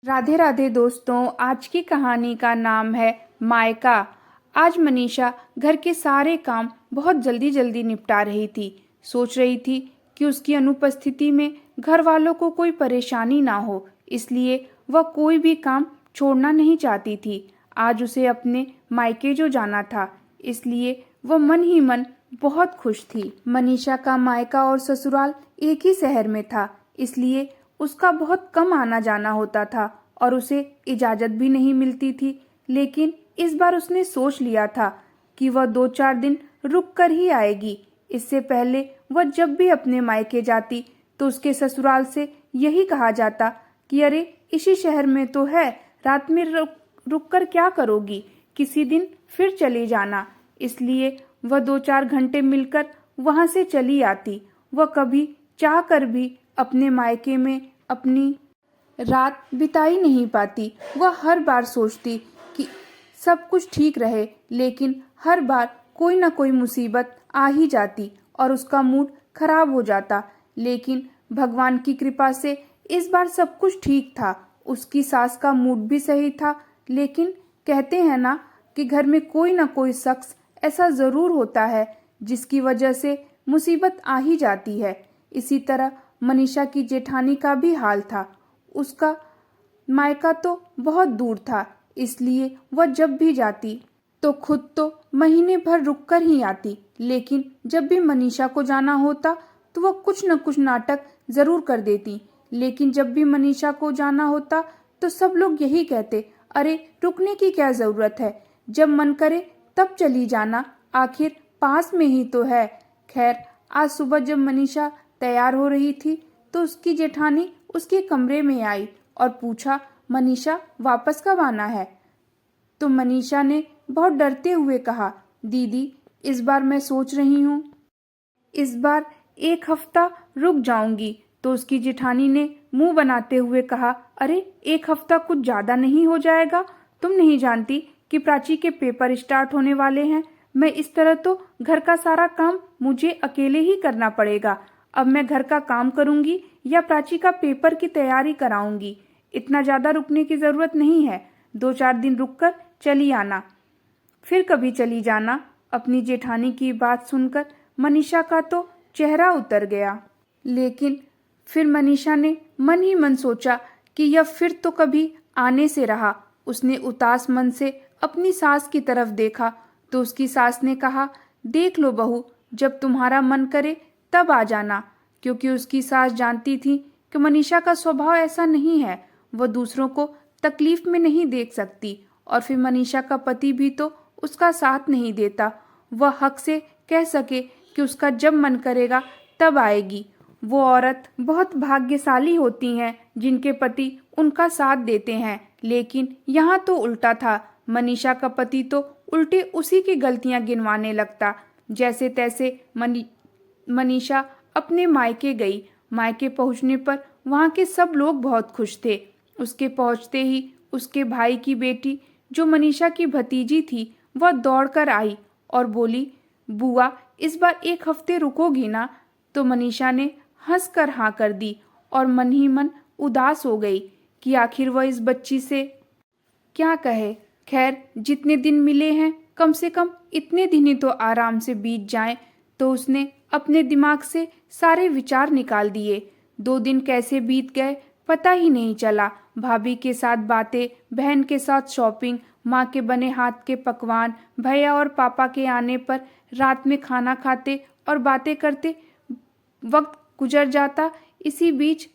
राधे राधे दोस्तों, आज की कहानी का नाम है मायका। आज मनीषा घर के सारे काम बहुत जल्दी जल्दी निपटा रही थी। सोच रही थी कि उसकी अनुपस्थिति में घर वालों को कोई परेशानी ना हो, इसलिए वह कोई भी काम छोड़ना नहीं चाहती थी। आज उसे अपने मायके जो जाना था, इसलिए वह मन ही मन बहुत खुश थी। मनीषा का मायका और ससुराल एक ही शहर में था, इसलिए उसका बहुत कम आना जाना होता था और उसे इजाजत भी नहीं मिलती थी। लेकिन इस बार उसने सोच लिया था कि वह 2-4 दिन रुक कर ही आएगी। इससे पहले वह जब भी अपने मायके जाती तो उसके ससुराल से यही कहा जाता कि अरे इसी शहर में तो है, रात में रुक कर क्या करोगी, किसी दिन फिर चले जाना। इसलिए वह 2-4 घंटे मिलकर वहां से चली आती। वह कभी चाह कर भी अपने मायके में अपनी रात बिताई नहीं पाती। वह हर बार सोचती कि सब कुछ ठीक रहे, लेकिन हर बार कोई ना कोई मुसीबत आ ही जाती और उसका मूड खराब हो जाता। लेकिन भगवान की कृपा से इस बार सब कुछ ठीक था। उसकी सास का मूड भी सही था। लेकिन कहते हैं ना कि घर में कोई ना कोई शख्स ऐसा जरूर होता है जिसकी वजह से मुसीबत आ ही जाती है। इसी तरह मनीषा की जेठानी का भी हाल था। उसका मायका तो बहुत दूर था, इसलिए वह जब भी जाती तो खुद तो महीने भर रुक कर ही आती। लेकिन जब भी मनीषा को जाना होता तो वह कुछ न कुछ नाटक जरूर कर देती। लेकिन जब भी मनीषा को जाना होता तो सब लोग यही कहते, अरे रुकने की क्या जरूरत है, जब मन करे तब चली जाना, आखिर पास में ही तो है। खैर, आज सुबह जब मनीषा तैयार हो रही थी तो उसकी जेठानी उसके कमरे में आई और पूछा, मनीषा वापस कब आना है? तो मनीषा ने बहुत डरते हुए कहा, दीदी इस बार मैं सोच रही हूँ इस बार 1 हफ्ता रुक जाऊंगी। तो उसकी जेठानी ने मुंह बनाते हुए कहा, अरे 1 हफ्ता कुछ ज्यादा नहीं हो जाएगा? तुम नहीं जानती कि प्राची के पेपर स्टार्ट होने वाले हैं। मैं इस तरह तो घर का सारा काम मुझे अकेले ही करना पड़ेगा। अब मैं घर का काम करूंगी या प्राची का पेपर की तैयारी कराऊंगी? इतना ज्यादा रुकने की जरूरत नहीं है। 2-4 दिन रुककर चली आना, फिर कभी चली जाना। अपनी जेठानी की बात सुनकर मनीषा का तो चेहरा उतर गया। लेकिन फिर मनीषा ने मन ही मन सोचा कि यह फिर तो कभी आने से रहा। उसने उदास मन से अपनी सास की तरफ देखा तो उसकी सास ने कहा, देख लो बहू, जब तुम्हारा मन करे तब आ जाना। क्योंकि उसकी सास जानती थी कि मनीषा का स्वभाव ऐसा नहीं है, वह दूसरों को तकलीफ में नहीं देख सकती। और फिर मनीषा का पति भी तो उसका साथ नहीं देता। वह हक से कह सके कि उसका जब मन करेगा तब आएगी। वो औरत बहुत भाग्यशाली होती हैं जिनके पति उनका साथ देते हैं। लेकिन यहाँ तो उल्टा था। मनीषा का पति तो उल्टे उसी की गलतियां गिनवाने लगता। जैसे तैसे मनीषा अपने मायके गई। मायके पहुंचने पर वहां के सब लोग बहुत खुश थे। उसके पहुंचते ही उसके भाई की बेटी, जो मनीषा की भतीजी थी, वह दौड़कर आई और बोली, बुआ इस बार 1 हफ्ते रुकोगी ना? तो मनीषा ने हंसकर हाँ कर दी और मन ही मन उदास हो गई कि आखिर वह इस बच्ची से क्या कहे। खैर, जितने दिन मिले हैं कम से कम इतने दिन ही तो आराम से बीत जाएं। तो उसने अपने दिमाग से सारे विचार निकाल दिए। 2 दिन कैसे बीत गए पता ही नहीं चला। भाभी के साथ बातें, बहन के साथ शॉपिंग, माँ के बने हाथ के पकवान, भैया और पापा के आने पर रात में खाना खाते और बातें करते वक्त गुजर जाता। इसी बीच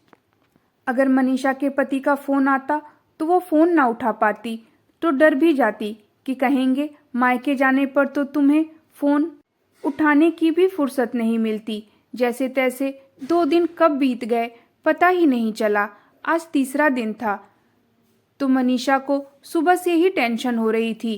अगर मनीषा के पति का फोन आता तो वो फोन ना उठा पाती तो डर भी जाती कि कहेंगे मायके जाने पर तो तुम्हें फोन उठाने की भी फुर्सत नहीं मिलती। जैसे तैसे 2 दिन कब बीत गए पता ही नहीं चला। आज तीसरा दिन था तो मनीषा को सुबह से ही टेंशन हो रही थी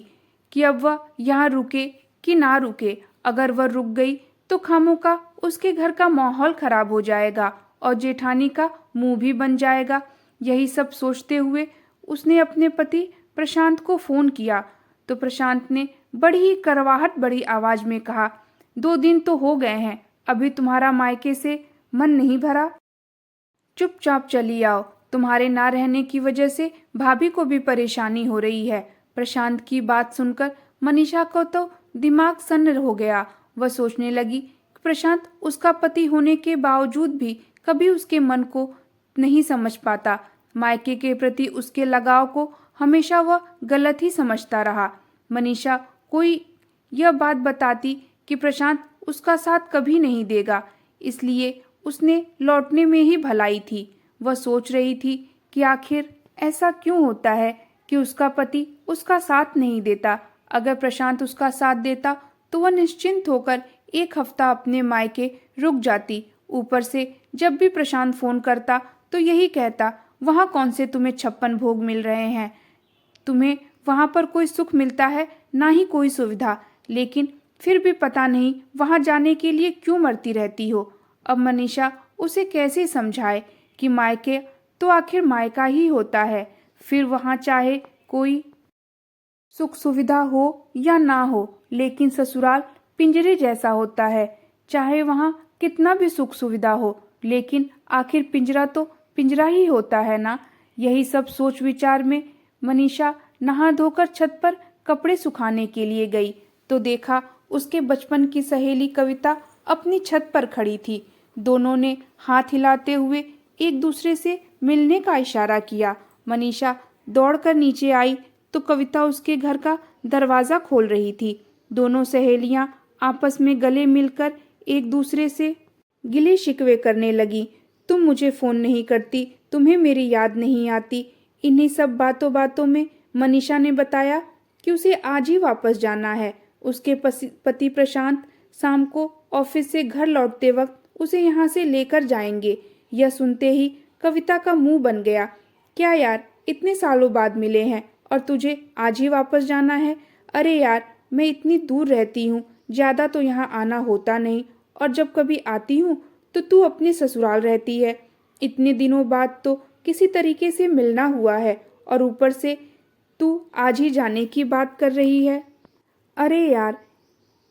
कि अब वह यहाँ रुके कि ना रुके। अगर वह रुक गई तो खामोका उसके घर का माहौल खराब हो जाएगा और जेठानी का मुंह भी बन जाएगा। यही सब सोचते हुए उसने अपने पति प्रशांत को फोन किया तो प्रशांत ने बड़ी ही करवाहट बड़ी आवाज में कहा, 2 दिन तो हो गए हैं, अभी तुम्हारा मायके से मन नहीं भरा? चुपचाप चली आओ, तुम्हारे ना रहने की वजह से भाभी को भी परेशानी हो रही है। प्रशांत की बात सुनकर मनीषा को तो दिमाग सन्न हो गया। वह सोचने लगी कि प्रशांत उसका पति होने के बावजूद भी कभी उसके मन को नहीं समझ पाता। मायके के प्रति उसके लगाव को हमेशा वह गलत ही समझता रहा। मनीषा कोई यह बात बताती कि प्रशांत उसका साथ कभी नहीं देगा, इसलिए उसने लौटने में ही भलाई थी। वह सोच रही थी कि आखिर ऐसा क्यों होता है कि उसका पति उसका साथ नहीं देता। अगर प्रशांत उसका साथ देता तो वह निश्चिंत होकर एक हफ्ता अपने मायके रुक जाती। ऊपर से जब भी प्रशांत फोन करता तो यही कहता, वहाँ कौन से तुम्हें 56 भोग मिल रहे हैं, तुम्हें वहाँ पर कोई सुख मिलता है ना ही कोई सुविधा, लेकिन फिर भी पता नहीं वहाँ जाने के लिए क्यों मरती रहती हो। अब मनीषा उसे कैसे समझाए कि मायके तो आखिर मायका ही होता है, फिर वहाँ चाहे कोई सुख सुविधा हो या ना हो, लेकिन ससुराल पिंजरे जैसा होता है। चाहे वहाँ कितना भी सुख सुविधा हो, लेकिन आखिर पिंजरा तो पिंजरा ही होता है ना। यही सब सोच विचार में मनीषा नहा धोकर छत पर कपड़े सुखाने के लिए गई तो देखा उसके बचपन की सहेली कविता अपनी छत पर खड़ी थी। दोनों ने हाथ हिलाते हुए एक दूसरे से मिलने का इशारा किया। मनीषा दौड़कर नीचे आई तो कविता उसके घर का दरवाजा खोल रही थी। दोनों सहेलियां आपस में गले मिलकर एक दूसरे से गिले शिकवे करने लगी। तुम मुझे फोन नहीं करती, तुम्हें मेरी याद नहीं आती। इन्हीं सब बातों बातों में मनीषा ने बताया कि उसे आज ही वापस जाना है। उसके पति प्रशांत शाम को ऑफिस से घर लौटते वक्त उसे यहाँ से लेकर जाएंगे। यह सुनते ही कविता का मुंह बन गया। क्या यार, इतने सालों बाद मिले हैं और तुझे आज ही वापस जाना है? अरे यार, मैं इतनी दूर रहती हूँ, ज़्यादा तो यहाँ आना होता नहीं, और जब कभी आती हूँ तो तू अपने ससुराल रहती है। इतने दिनों बाद तो किसी तरीके से मिलना हुआ है और ऊपर से तू आज ही जाने की बात कर रही है। अरे यार,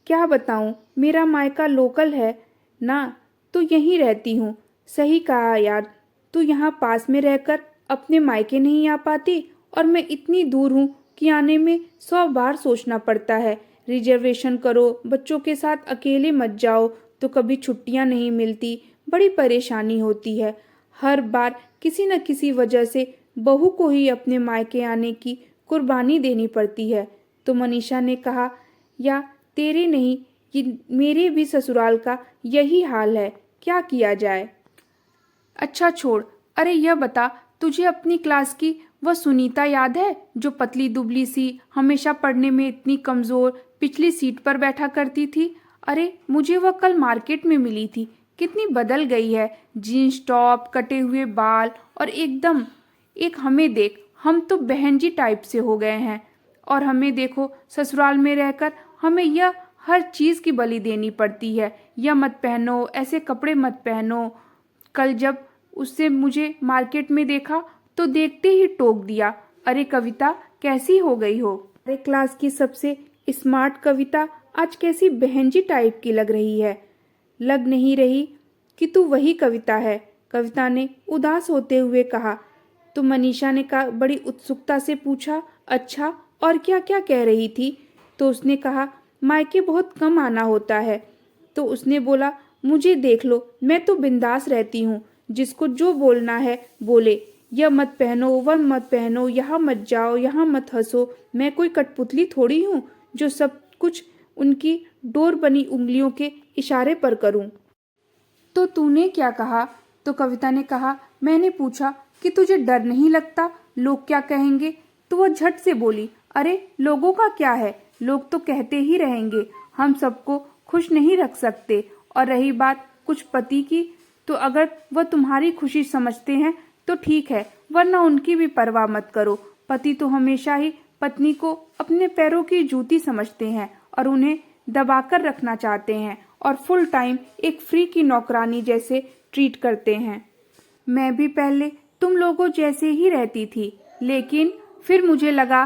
क्या बताऊँ, मेरा मायका लोकल है ना, तो यहीं रहती हूँ। सही कहा यार, तू यहाँ पास में रहकर अपने मायके नहीं आ पाती और मैं इतनी दूर हूँ कि आने में 100 बार सोचना पड़ता है। रिजर्वेशन करो, बच्चों के साथ अकेले मत जाओ, तो कभी छुट्टियाँ नहीं मिलती, बड़ी परेशानी होती है। हर बार किसी न किसी वजह से बहू को ही अपने मायके आने की कुर्बानी देनी पड़ती है। तो मनीषा ने कहा, या तेरे नहीं, ये मेरे भी ससुराल का यही हाल है, क्या किया जाए। अच्छा छोड़, अरे यह बता, तुझे अपनी क्लास की वह सुनीता याद है जो पतली दुबली सी, हमेशा पढ़ने में इतनी कमजोर, पिछली सीट पर बैठा करती थी? अरे मुझे वह कल मार्केट में मिली थी, कितनी बदल गई है। जीन्स टॉप, कटे हुए बाल और एकदम एक हमें देख, हम तो बहन जी टाइप से हो गए हैं। और हमें देखो, ससुराल में रहकर हमें यह हर चीज़ की बलि देनी पड़ती है। यह मत पहनो, ऐसे कपड़े मत पहनो। कल जब उससे मुझे मार्केट में देखा तो देखते ही टोक दिया। अरे कविता, कैसी हो गई हो? अरे क्लास की सबसे स्मार्ट कविता आज कैसी बहन जी टाइप की लग रही है। लग नहीं रही कि तू वही कविता है, कविता ने उदास होते हुए कहा। तो मनीषा ने कहा, बड़ी उत्सुकता से पूछा, अच्छा और क्या क्या कह रही थी? तो उसने कहा, मायके बहुत कम आना होता है। तो उसने बोला, मुझे देख लो, मैं तो बिंदास रहती हूँ, जिसको जो बोलना है बोले। यह मत पहनो, वह मत पहनो, यहाँ मत जाओ, यहाँ मत हंसो। मैं कोई कठपुतली थोड़ी हूँ जो सब कुछ उनकी डोर बनी उंगलियों के इशारे पर करूँ। तो तूने क्या कहा? तो कविता ने कहा, मैंने पूछा कि तुझे डर नहीं लगता, लोग क्या कहेंगे? तो वह झट से बोली, अरे लोगों का क्या है, लोग तो कहते ही रहेंगे, हम सबको खुश नहीं रख सकते। और रही बात कुछ पति की, तो अगर वह तुम्हारी खुशी समझते हैं तो ठीक है, वरना उनकी भी परवाह मत करो। पति तो हमेशा ही पत्नी को अपने पैरों की जूती समझते हैं और उन्हें दबाकर रखना चाहते हैं और फुल टाइम एक फ्री की नौकरानी जैसे ट्रीट करते हैं। मैं भी पहले तुम लोगों जैसे ही रहती थी, लेकिन फिर मुझे लगा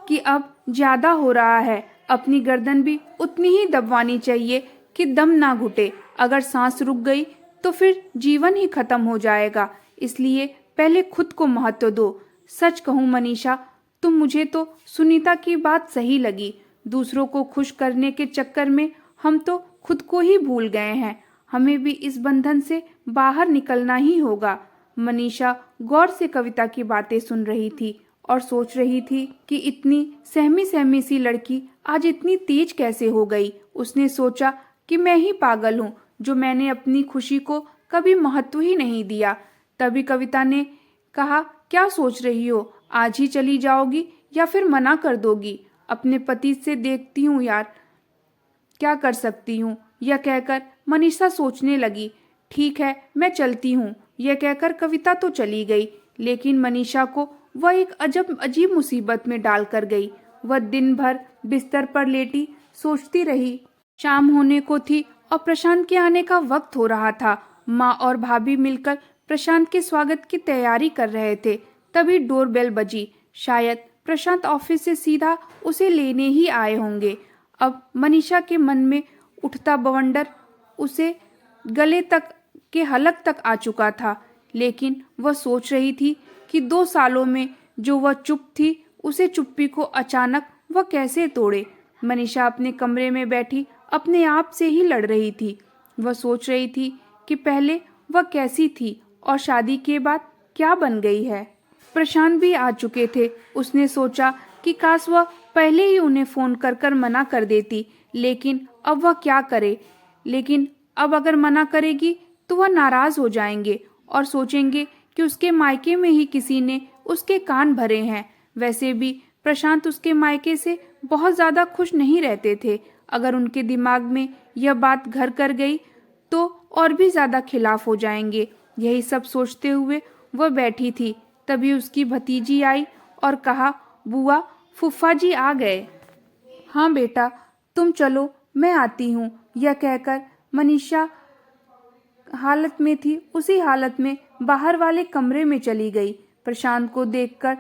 कि अब ज्यादा हो रहा है। अपनी गर्दन भी उतनी ही दबवानी चाहिए कि दम ना घुटे। अगर सांस रुक गई तो फिर जीवन ही खत्म हो जाएगा। इसलिए पहले खुद को महत्व दो। सच कहूँ मनीषा, मुझे तो सुनीता की बात सही लगी। दूसरों को खुश करने के चक्कर में हम तो खुद को ही भूल गए हैं। हमें भी इस बंधन से बाहर निकलना ही होगा। मनीषा गौर से कविता की बातें सुन रही थी और सोच रही थी कि इतनी सहमी सहमी सी लड़की आज इतनी तेज कैसे हो गई। उसने सोचा कि मैं ही पागल हूँ जो मैंने अपनी खुशी को कभी महत्व ही नहीं दिया। तभी कविता ने कहा, क्या सोच रही हो? आज ही चली जाओगी या फिर मना कर दोगी? अपने पति से देखती हूँ यार, क्या कर सकती हूँ। यह कहकर मनीषा सोचने लगी। ठीक है, मैं चलती हूँ। यह कहकर कविता तो चली गई, लेकिन मनीषा को वह एक अजीब मुसीबत में डाल कर गई। वह दिन भर बिस्तर पर लेटी सोचती रही। शाम होने को थी और प्रशांत के आने का वक्त हो रहा था। माँ और भाभी मिलकर प्रशांत के स्वागत की तैयारी कर रहे थे। तभी डोरबेल बजी। शायद प्रशांत ऑफिस से सीधा उसे लेने ही आए होंगे। अब मनीषा के मन में उठता बवंडर उसे गले तक के हलक तक आ चुका था। लेकिन वह सोच रही थी कि 2 सालों में जो वह चुप थी, उसे चुप्पी को अचानक वह कैसे तोड़े। मनीषा अपने कमरे में बैठी अपने आप से ही लड़ रही थी। वह सोच रही थी कि पहले वह कैसी थी और शादी के बाद क्या बन गई है। प्रशांत भी आ चुके थे। उसने सोचा कि काश वह पहले ही उन्हें फोन कर कर मना कर देती, लेकिन अब वह क्या करे। लेकिन अब अगर मना करेगी तो वह नाराज हो जाएंगे और सोचेंगे कि उसके मायके में ही किसी ने उसके कान भरे हैं। वैसे भी प्रशांत उसके मायके से बहुत ज्यादा खुश नहीं रहते थे। अगर उनके दिमाग में यह बात घर कर गई तो और भी ज्यादा खिलाफ हो जाएंगे। यही सब सोचते हुए वह बैठी थी। तभी उसकी भतीजी आई और कहा, बुआ, फूफा जी आ गए। हाँ बेटा, तुम चलो, मैं आती हूँ। यह कहकर मनीषा हालत में थी, उसी हालत में बाहर वाले कमरे में चली गई। प्रशांत को देखकर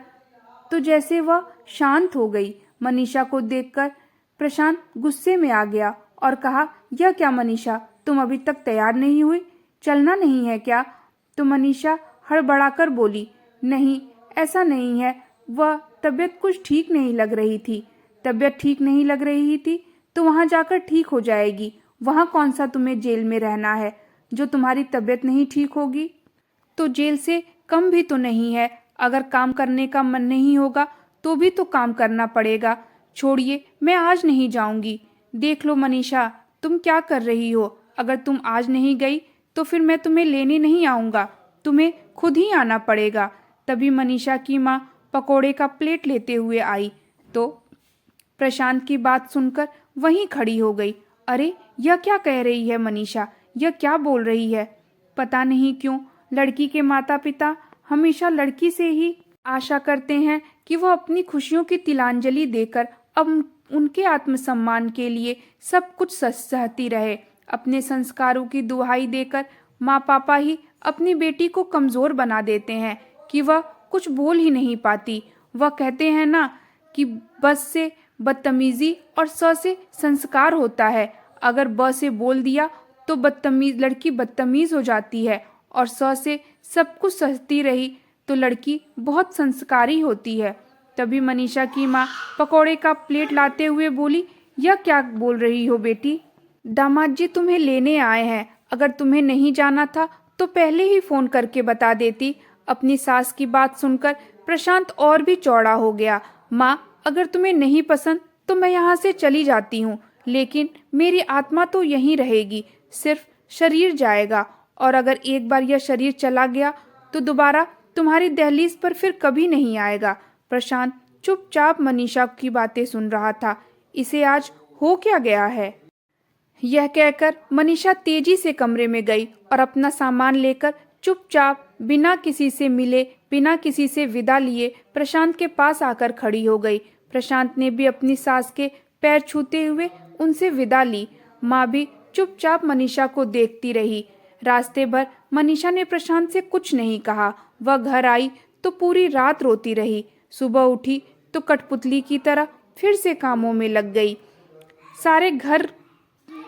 तो जैसे वह शांत हो गई। मनीषा को देखकर प्रशांत गुस्से में आ गया और कहा, यह क्या मनीषा, तुम अभी तक तैयार नहीं हुई? चलना नहीं है क्या? तो मनीषा हड़बड़ाकर बोली, नहीं, ऐसा नहीं है। वह तबीयत कुछ ठीक नहीं लग रही थी। तबीयत ठीक नहीं लग रही थी तो वहां जाकर ठीक हो जाएगी। वहां कौन सा तुम्हें जेल में रहना है जो तुम्हारी तबीयत नहीं ठीक होगी? तो जेल से कम भी तो नहीं है। अगर काम करने का मन नहीं होगा तो भी तो काम करना पड़ेगा। छोड़िए, मैं आज नहीं जाऊंगी। देख लो मनीषा, तुम क्या कर रही हो। अगर तुम आज नहीं गई तो फिर मैं तुम्हें लेने नहीं आऊंगा। तुम्हें खुद ही आना पड़ेगा। तभी मनीषा की माँ पकोड़े का प्लेट लेते हुए आई तो प्रशांत की बात सुनकर वहीं खड़ी हो गई। अरे, यह क्या कह रही है मनीषा? यह क्या बोल रही है? पता नहीं क्यों लड़की के माता पिता हमेशा लड़की से ही आशा करते हैं कि वह अपनी खुशियों की तिलांजलि देकर अब उनके आत्मसम्मान के लिए सब कुछ सहती रहे। अपने संस्कारों की दुहाई देकर माँ पापा ही अपनी बेटी को कमजोर बना देते हैं कि वह कुछ बोल ही नहीं पाती। वह कहते हैं ना कि बस से बदतमीजी और स से संस्कार होता है। अगर ब से बोल दिया तो लड़की बदतमीज हो जाती है और स से सब कुछ सहती रही तो लड़की बहुत संस्कारी होती है। तभी मनीषा की माँ पकौड़े का प्लेट लाते हुए बोली, यह क्या बोल रही हो बेटी? दामाद जी तुम्हें लेने आए हैं। अगर तुम्हें नहीं जाना था तो पहले ही फोन करके बता देती। अपनी सास की बात सुनकर प्रशांत और भी चौड़ा हो गया। माँ, अगर तुम्हें नहीं पसंद तो मैं यहाँ से चली जाती हूँ, लेकिन मेरी आत्मा तो यहीं रहेगी। सिर्फ शरीर जाएगा और अगर एक बार यह शरीर चला गया तो दोबारा तुम्हारी दहलीज पर फिर कभी नहीं आएगा। प्रशांत चुपचाप मनीषा की बातें सुन रहा था। इसे आज हो क्या गया है? यह कहकर मनीषा तेजी से कमरे में गई और अपना सामान लेकर चुपचाप बिना किसी से मिले, बिना किसी से विदा लिए प्रशांत के पास आकर खड़ी हो गई। प्रशांत ने भी अपनी सास के पैर छूते हुए उनसे विदा ली। माँ भी चुपचाप मनीषा को देखती रही। रास्ते भर मनीषा ने प्रशांत से कुछ नहीं कहा। वह घर आई तो पूरी रात रोती रही। सुबह उठी तो कठपुतली की तरह फिर से कामों में लग गई। सारे घर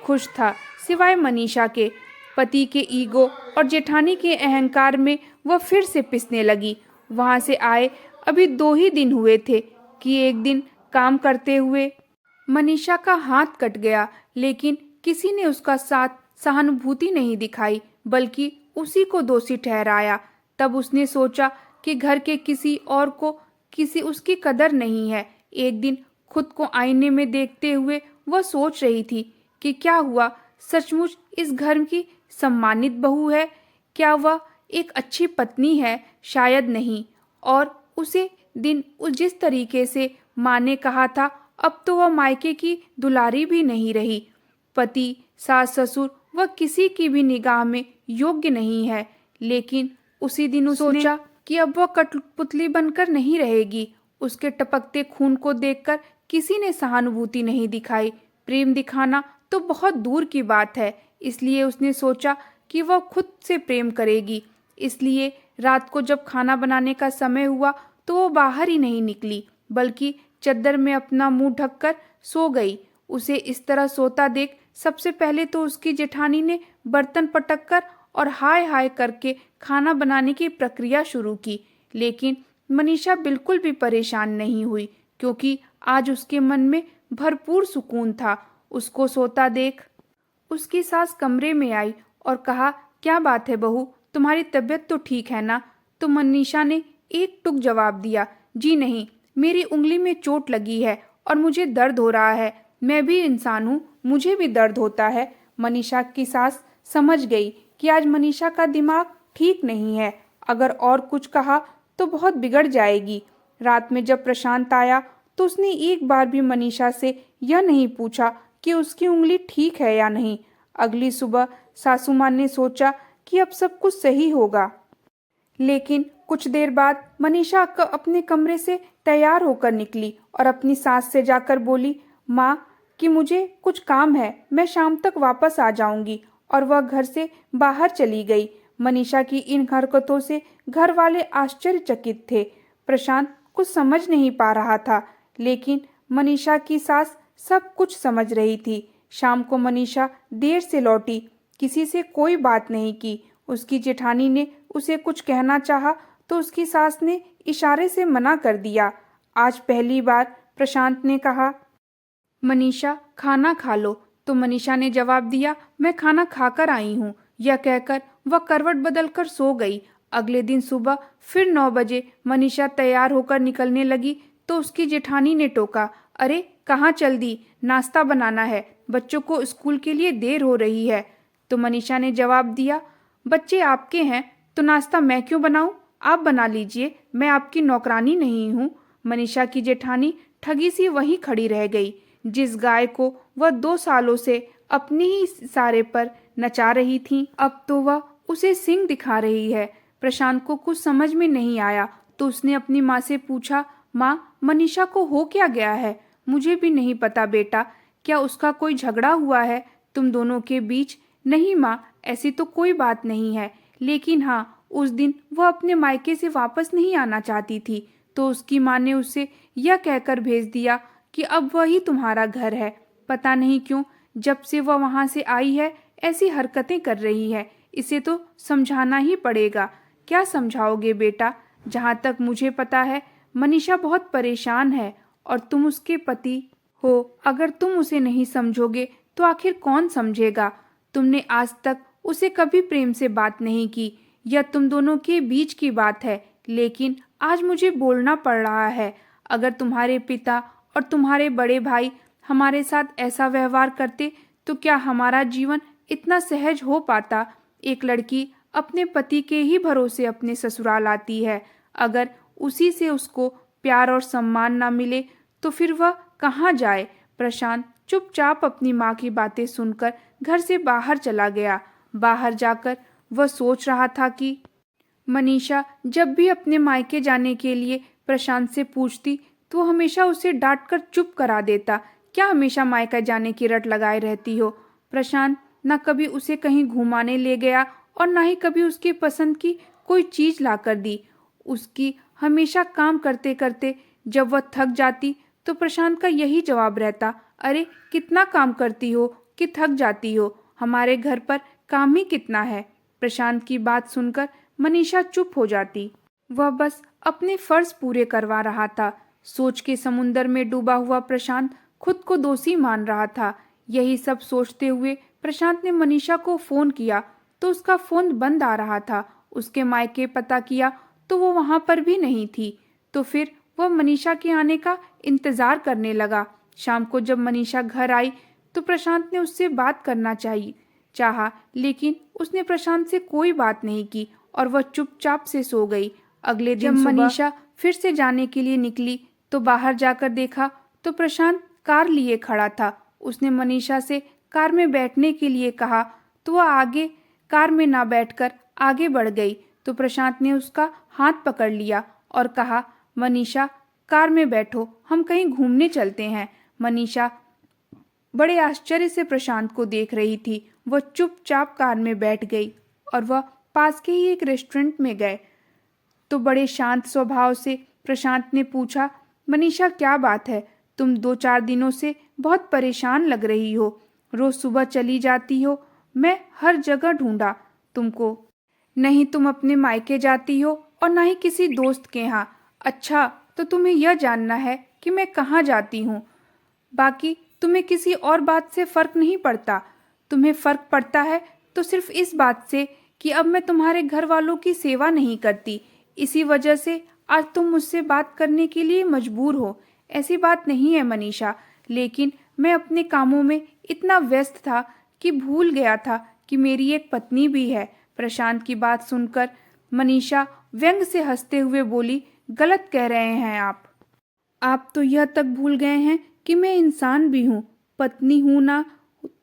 खुश था सिवाय मनीषा के। पति के ईगो और जेठानी के अहंकार में वह फिर से पिसने लगी। वहां से आए अभी 2 ही दिन हुए थे कि एक दिन काम करते हुए मनीषा का हाथ कट गया, लेकिन किसी ने उसका साथ सहानुभूति नहीं दिखाई, बल्कि उसी को दोषी ठहराया। तब उसने सोचा कि घर के किसी और को किसी उसकी कदर नहीं है। एक दिन खुद को आईने में देखते हुए वह सोच रही थी कि क्या हुआ, सचमुच इस घर की सम्मानित बहू है? क्या वह एक अच्छी पत्नी है? शायद नहीं। और उसे दिन उस जिस तरीके से माँ ने कहा था, अब तो वह मायके की दुलारी भी नहीं रही। पति, सास, ससुर वह किसी की भी निगाह में योग्य नहीं है। लेकिन उसी दिन उसने सोचा कि अब वह कठपुतली बनकर नहीं रहेगी। उसके टपकते खून को देखकर किसी ने सहानुभूति नहीं दिखाई। प्रेम दिखाना तो बहुत दूर की बात है। इसलिए उसने सोचा कि वह खुद से प्रेम करेगी। इसलिए रात को जब खाना बनाने का समय हुआ तो वो बाहर ही नहीं निकली, बल्कि चद्दर में अपना मुंह ढककर सो गई। उसे इस तरह सोता देख सबसे पहले तो उसकी जेठानी ने बर्तन पटककर और हाय हाय करके खाना बनाने की प्रक्रिया शुरू की। लेकिन मनीषा बिल्कुल भी परेशान नहीं हुई, क्योंकि आज उसके मन में भरपूर सुकून था। उसको सोता देख उसकी सास कमरे में आई और कहा, क्या बात है बहू, तुम्हारी तबीयत तो ठीक है ना? तो मनीषा ने एक टुक जवाब दिया, जी नहीं, मेरी उंगली में चोट लगी है और मुझे दर्द हो रहा है। मैं भी इंसान हूँ, मुझे भी दर्द होता है। मनीषा की सास समझ गई कि आज मनीषा का दिमाग ठीक नहीं है। अगर और कुछ कहा तो बहुत बिगड़ जाएगी। रात में जब प्रशांत आया तो उसने एक बार भी मनीषा से यह नहीं पूछा कि उसकी उंगली ठीक है या नहीं। अगली सुबह सासू माँ ने सोचा कि अब सब कुछ सही होगा। लेकिन कुछ देर बाद मनीषा अपने कमरे से तैयार होकर निकली और अपनी सास से जाकर बोली, माँ कि मुझे कुछ काम है, मैं शाम तक वापस आ जाऊंगी। और वह घर से बाहर चली गई। मनीषा की इन हरकतों से घर वाले आश्चर्यचकित थे। प्रशांत कुछ समझ नहीं पा रहा था, लेकिन मनीषा की सास सब कुछ समझ रही थी। शाम को मनीषा देर से लौटी, किसी से कोई बात नहीं की। उसकी जेठानी ने उसे कुछ कहना चाहा तो उसकी सास ने इशारे से मना कर दिया। आज पहली बार प्रशांत ने कहा, मनीषा खाना खा लो। तो मनीषा ने जवाब दिया, मैं खाना खाकर आई हूँ। यह कहकर वह करवट बदलकर सो गई। अगले दिन सुबह फिर 9 बजे मनीषा तैयार होकर निकलने लगी तो उसकी जेठानी ने टोका, अरे कहाँ चल दी, नाश्ता बनाना है, बच्चों को स्कूल के लिए देर हो रही है। तो मनीषा ने जवाब दिया, बच्चे आपके हैं तो नाश्ता मैं क्यों बनाऊं, आप बना लीजिए, मैं आपकी नौकरानी नहीं हूँ। मनीषा की जेठानी ठगी सी वहीं खड़ी रह गई। जिस गाय को वह 2 सालों से अपने ही इशारे पर नचा रही थी, अब तो वह उसे सींग दिखा रही है। प्रशांत को कुछ समझ में नहीं आया तो उसने अपनी माँ से पूछा, माँ मनीषा को हो क्या गया है? मुझे भी नहीं पता बेटा, क्या उसका कोई झगड़ा हुआ है तुम दोनों के बीच? नहीं माँ, ऐसी तो कोई बात नहीं है, लेकिन हाँ उस दिन वह अपने मायके से वापस नहीं आना चाहती थी तो उसकी माँ ने उसे यह कहकर भेज दिया कि अब वही तुम्हारा घर है। पता नहीं क्यों जब से वह वहां से आई है ऐसी हरकतें कर रही है। इसे तो समझाना ही पड़ेगा। क्या समझाओगे बेटा? जहाँ तक मुझे पता है मनीषा बहुत परेशान है और तुम उसके पति हो। अगर तुम उसे नहीं समझोगे तो आखिर कौन समझेगा? तुमने आज तक उसे कभी प्रेम से बात नहीं की, यह तुम दोनों के बीच की बात है, लेकिन आज मुझे बोलना पड़ रहा है। अगर तुम्हारे पिता और तुम्हारे बड़े भाई हमारे साथ ऐसा व्यवहार करते तो क्या हमारा जीवन इतना सहज हो पाता? एक लड़की अपने पति के ही भरोसे अपने ससुराल आती है। अगर उसी से उसको प्यार और सम्मान ना मिले तो फिर वह कहाँ जाए? प्रशांत चुपचाप अपनी माँ की बातें सुनकर घर से बाहर चला गया। बाहर जाकर वह सोच रहा था कि मनीषा जब भी अपने मायके जाने के लिए प्रशांत से पूछती तो हमेशा उसे डांटकर चुप करा देता। क्या हमेशा मायका जाने की रट लगाए रहती हो? प्रशांत न कभी उसे कहीं घुमाने ले गया और न ही कभी उसकी पसंद की कोई चीज लाकर दी। उसकी हमेशा काम करते करते जब वह थक जाती तो प्रशांत का यही जवाब रहता, अरे कितना काम करती हो कि थक जाती हो? हमारे घर पर काम ही कितना है। प्रशांत की बात सुनकर मनीषा चुप हो जाती। वह बस अपने फर्ज पूरे करवा रहा था। सोच के समुंदर में डूबा हुआ प्रशांत खुद को दोषी मान रहा था। यही सब सोचते हुए प्रशांत ने मनीषा को फोन किया तो उसका फोन बंद आ रहा था। उसके मायके पता किया तो वो वहां पर भी नहीं थी। तो फिर वह मनीषा के आने का इंतजार करने लगा। शाम को जब मनीषा घर आई तो प्रशांत ने उससे बात करना चाहा, लेकिन उसने प्रशांत से कोई बात नहीं की और वह चुपचाप से सो गई। अगले दिन जब मनीषा फिर से जाने के लिए निकली तो बाहर जाकर देखा तो प्रशांत कार लिए खड़ा था। उसने मनीषा से कार में बैठने के लिए कहा तो वह आगे कार में ना बैठकर आगे बढ़ गई। तो प्रशांत ने उसका हाथ पकड़ लिया और कहा, मनीषा कार में बैठो, हम कहीं घूमने चलते हैं। मनीषा बड़े आश्चर्य से प्रशांत को देख रही थी। वह चुपचाप कार में बैठ गई और वह पास के ही एक रेस्टोरेंट में गए। तो बड़े शांत स्वभाव से प्रशांत ने पूछा, मनीषा क्या बात है, तुम 2-4 दिनों से बहुत परेशान लग रही हो। रोज सुबह चली जाती हो, मैं हर जगह ढूंढा तुमको, नहीं तुम अपने मायके जाती हो और ना ही किसी दोस्त के यहाँ। अच्छा, तो तुम्हें यह जानना है कि मैं कहाँ जाती हूँ। बाकी तुम्हें किसी और बात से फर्क नहीं पड़ता। तुम्हें फर्क पड़ता है तो सिर्फ इस बात से कि अब मैं तुम्हारे घर वालों की सेवा नहीं करती। इसी वजह से आज तुम मुझसे बात करने के लिए मजबूर हो। ऐसी बात नहीं है मनीषा, लेकिन मैं अपने कामों में इतना व्यस्त था कि भूल गया था कि मेरी एक पत्नी भी है। प्रशांत की बात सुनकर मनीषा व्यंग से हंसते हुए बोली, गलत कह रहे हैं आप तो यह तक भूल गए हैं कि मैं इंसान भी हूँ, पत्नी हूँ ना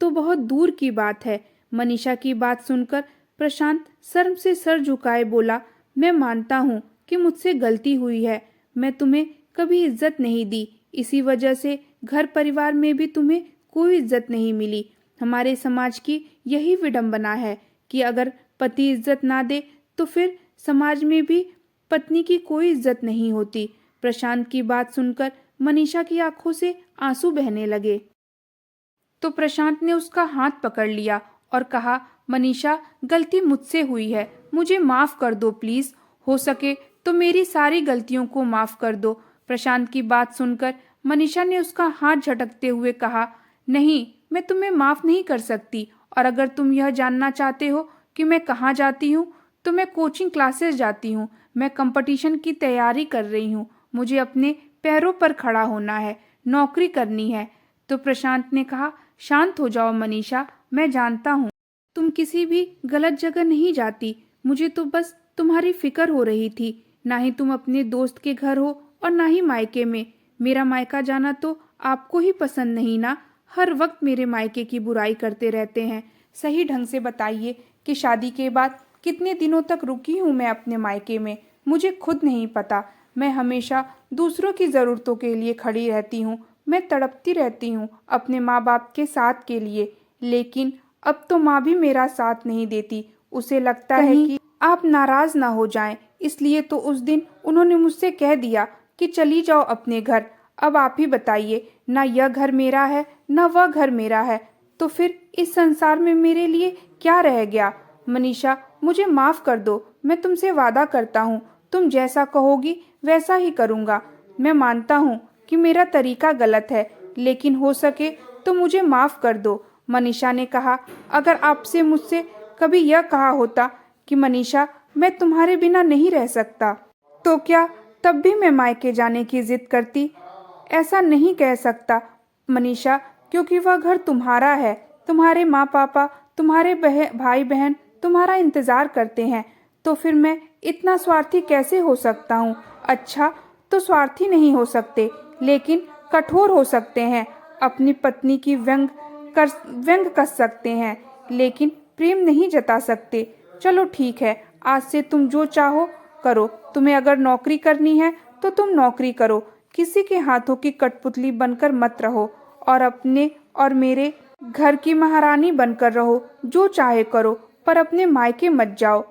तो बहुत दूर की बात है। मनीषा की बात सुनकर प्रशांत शर्म से सर झुकाए बोला, मैं मानता हूँ कि मुझसे गलती हुई है। मैं तुम्हें कभी इज्जत नहीं दी, इसी वजह से घर परिवार में भी तुम्हें कोई इज्जत नहीं मिली। हमारे समाज की यही विडंबना है कि अगर पति इज्जत ना दे तो फिर समाज में भी पत्नी की कोई इज्जत नहीं होती। प्रशांत की बात सुनकर मनीषा की आंखों से आंसू बहने लगे। तो प्रशांत ने उसका हाथ पकड़ लिया और कहा, मनीषा गलती मुझसे हुई है, मुझे माफ कर दो प्लीज। हो सके तो मेरी सारी गलतियों को माफ कर दो। प्रशांत की बात सुनकर मनीषा ने उसका हाथ झटकते हुए कहा, नहीं, मैं तुम्हें माफ नहीं कर सकती। और अगर तुम यह जानना चाहते हो कि मैं कहाँ जाती हूँ तो मैं कोचिंग क्लासेस जाती हूँ। मैं कंपटीशन की तैयारी कर रही हूँ। मुझे अपने पैरों पर खड़ा होना है, नौकरी करनी है। तो प्रशांत ने कहा, शांत हो जाओ मनीषा, मैं जानता हूँ तुम किसी भी गलत जगह नहीं जाती। मुझे तो बस तुम्हारी फिक्र हो रही थी। ना ही तुम अपने दोस्त के घर हो और ना ही मायके में। मेरा मायका जाना तो आपको ही पसंद नहीं ना। हर वक्त मेरे मायके की बुराई करते रहते हैं। सही ढंग से बताइए कि शादी के बाद कितने दिनों तक रुकी हूँ मैं अपने मायके में, मुझे खुद नहीं पता। मैं हमेशा दूसरों की ज़रूरतों के लिए खड़ी रहती हूँ। मैं तड़पती रहती हूँ अपने माँ बाप के साथ के लिए, लेकिन अब तो माँ भी मेरा साथ नहीं देती। उसे लगता है कि आप नाराज ना हो जाएं, इसलिए तो उस दिन उन्होंने मुझसे कह दिया कि चली जाओ अपने घर। अब आप ही बताइए, ना यह घर मेरा है ना वह घर मेरा है, तो फिर इस संसार में मेरे लिए क्या रह गया। मनीषा मुझे माफ कर दो, मैं तुमसे वादा करता हूँ तुम जैसा कहोगी वैसा ही करूँगा। मैं मानता हूँ कि मेरा तरीका गलत है, लेकिन हो सके तो मुझे माफ कर दो। मनीषा ने कहा, अगर आपसे मुझसे कभी यह कहा होता कि मनीषा मैं तुम्हारे बिना नहीं रह सकता, तो क्या तब भी मैं मायके जाने की जिद करती? ऐसा नहीं कह सकता मनीषा, क्योंकि वह घर तुम्हारा है। तुम्हारे माँ पापा, तुम्हारे भाई बहन तुम्हारा इंतजार करते हैं। तो फिर मैं इतना स्वार्थी कैसे हो सकता हूँ? अच्छा, तो स्वार्थी नहीं हो सकते, लेकिन कठोर हो सकते हैं। अपनी पत्नी की व्यंग कस सकते हैं, लेकिन प्रेम नहीं जता सकते। चलो ठीक है, आज से तुम जो चाहो करो। तुम्हें अगर नौकरी करनी है तो तुम नौकरी करो, किसी के हाथों की कठपुतली बनकर मत रहो और अपने और मेरे घर की महारानी बनकर रहो। जो चाहे करो, पर अपने मायके मत जाओ।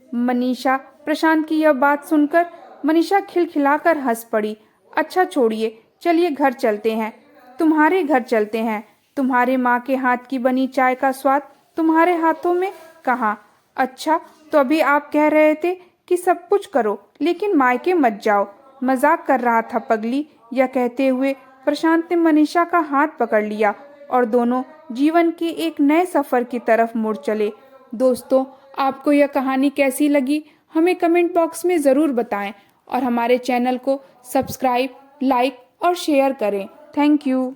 मनीषा प्रशांत की यह बात सुनकर मनीषा खिलखिलाकर हंस पड़ी। अच्छा छोड़िए, चलिए घर चलते हैं, तुम्हारे घर चलते हैं। तुम्हारे माँ के हाथ की बनी चाय का स्वाद तुम्हारे हाथों में कहा, अच्छा तो अभी आप कह रहे थे कि सब कुछ करो लेकिन मायके मत जाओ। मजाक कर रहा था पगली। यह कहते हुए प्रशांत ने मनीषा का हाथ पकड़ लिया और दोनों जीवन के एक नए सफर की तरफ मुड़ चले। दोस्तों, आपको यह कहानी कैसी लगी हमें कमेंट बॉक्स में ज़रूर बताएं और हमारे चैनल को सब्सक्राइब, लाइक और शेयर करें। Thank you.